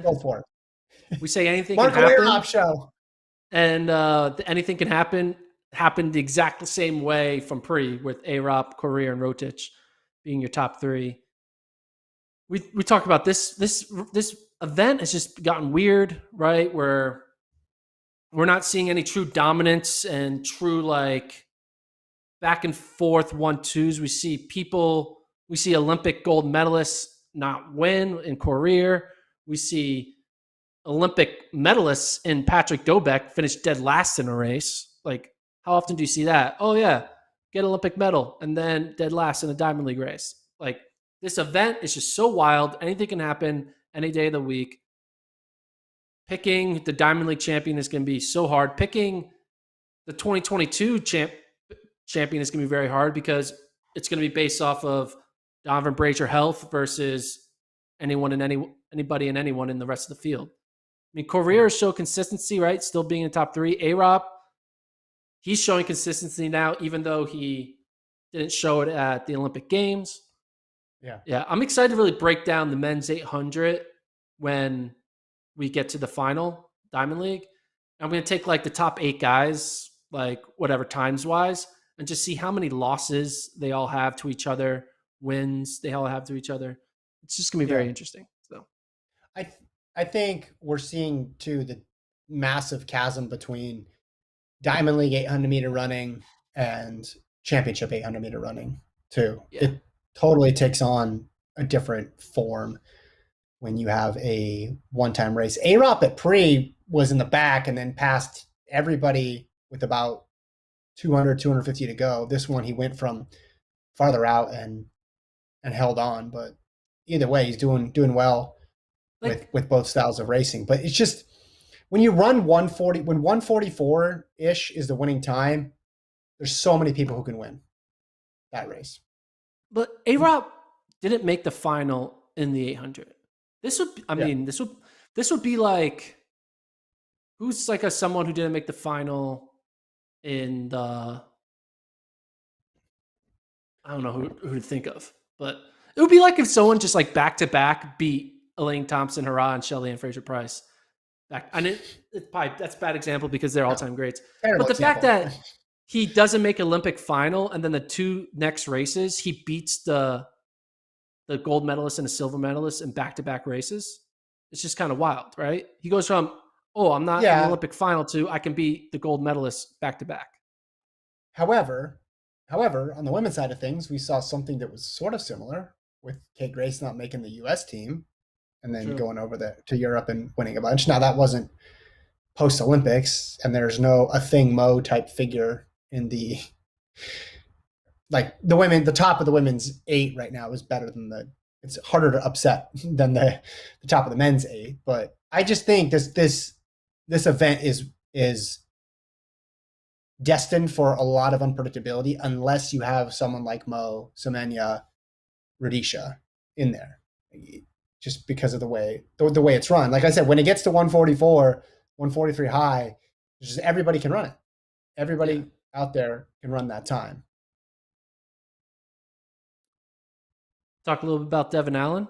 Go for it. we say anything can Marco Arop happen, show. and anything can happen. Happened the exact same way from pre with Arop, Correa, and Rotich being your top three. We talked about this event has just gotten weird, right? Where we're not seeing any true dominance and true like back and forth 1-2s. We see Olympic gold medalists not win in career. We see Olympic medalists in Patrick Dobek finish dead last in a race. Like, how often do you see that? Oh yeah, get Olympic medal and then dead last in a Diamond League race. Like, this event is just so wild. Anything can happen any day of the week. Picking the Diamond League champion is going to be so hard. Picking the 2022 champion is going to be very hard because it's going to be based off of Donovan Brazier health versus anybody and anyone in the rest of the field. I mean, Correa showed consistency, right? Still being in the top three. Arop, he's showing consistency now, even though he didn't show it at the Olympic Games. Yeah. I'm excited to really break down the men's 800 when we get to the final Diamond League. I'm going to take like the top 8 guys, like whatever times wise, and just see how many losses they all have to each other, wins they all have to each other. It's just going to be very interesting. So I think we're seeing too the massive chasm between Diamond League 800 meter running and championship 800 meter running too. Yeah. It totally takes on a different form when you have a one-time race. Arop at pre was in the back and then passed everybody with about 200, 250 to go. This one, he went from farther out and held on, but either way, he's doing well with both styles of racing. But it's just, when you run 140, when 144-ish is the winning time, there's so many people who can win that race. But Arop didn't make the final in the 800. This would be like, who's like someone who didn't make the final in the, I don't know who to think of, but it would be like if someone just like back to back beat Elaine Thompson, Hurrah, and Shelly and Fraser Price. That's a bad example because they're all-time greats. Terrible But the example. fact that he doesn't make Olympic final and then the 2 next races, he beats the gold medalist and a silver medalist in back-to-back races. It's just kind of wild, right? He goes from, I'm not in the Olympic final to I can beat the gold medalist back-to-back. However, on the women's side of things, we saw something that was sort of similar with Kate Grace not making the U.S. team and then going over to Europe and winning a bunch. Now, that wasn't post-Olympics, and there's no a thing Mo type figure in the – like the top of the women's 8 right now is better than it's harder to upset than the top of the men's 8. But I just think this event is destined for a lot of unpredictability unless you have someone like Mo, Semenya, Rudisha in there, just because of the way it's run. Like I said, when it gets to 144, 143 high, just everybody can run it. Everybody out there can run that time. Talk a little bit about Devin Allen.